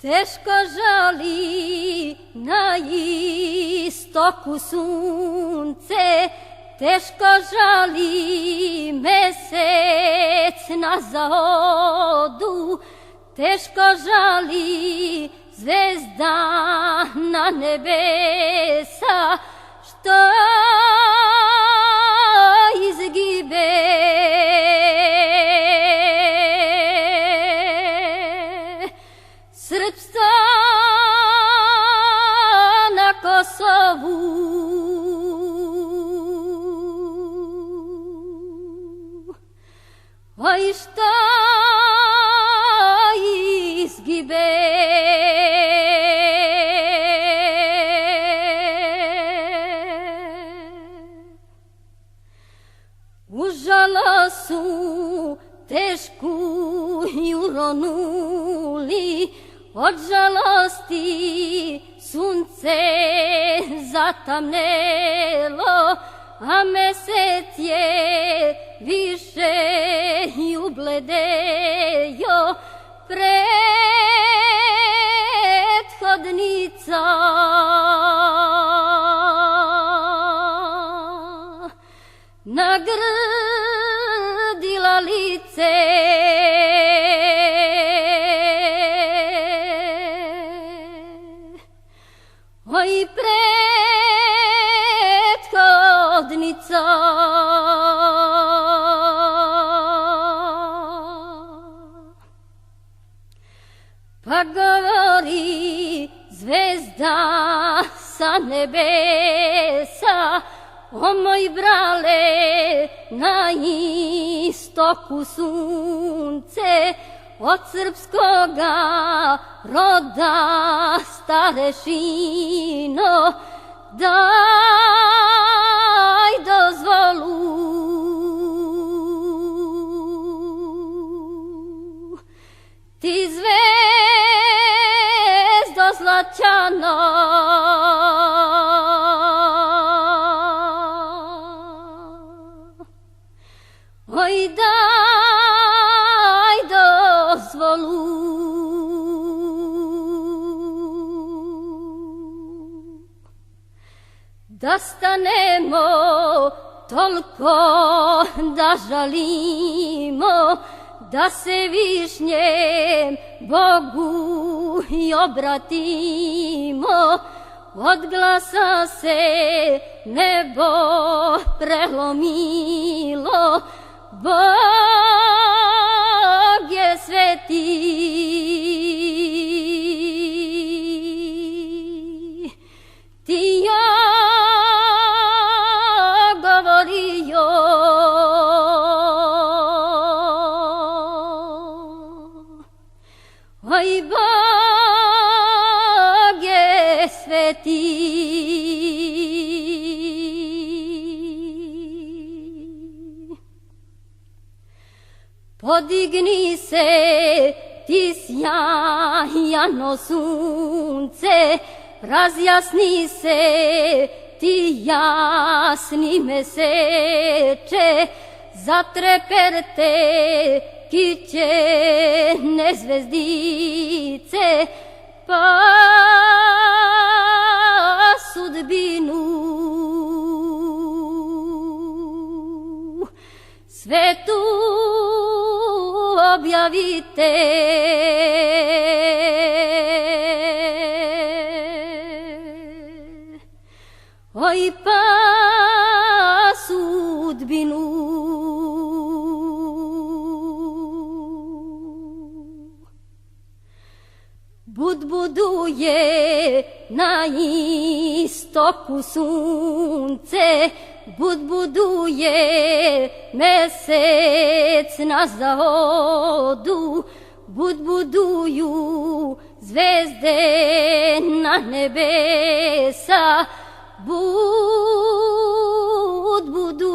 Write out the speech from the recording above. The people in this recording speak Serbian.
Teško žali na istoku sunce, teško žali mesec na zahodu, teško žali zvezda na nebesa, što izgibe. Srpstva na Kosovu, oj šta izgibe. U žalosu tešku uronuli, od žalosti sunce zatamnelo, a mesec je više i ubledejo. Prethodnica nagrdila lice, oj prethodnica. Pa govori zvezda sa nebesa, o moj brale na istoku sunce, od srpskoga roda starešino, daj dozvolu. Ti zvezdo zlačana, oj daj dozvolu. Da stanemo toliko da žalimo, da se višnjem Bogu i obratimo, od glasa se nebo prelomilo, Bog je sveti. Ti ja govorio, oj Bog je sveti. Podigni se ti sjajano sunce, razjasni se ti jasni meseče, zatreperte kićene zvezdice, pa sudbinu svetu objavite. Oj pa sudbinu budbuduje na istoku sunce, budbuduje mesec na zahodu, budbuduju zvezde na nebesa, budbuduju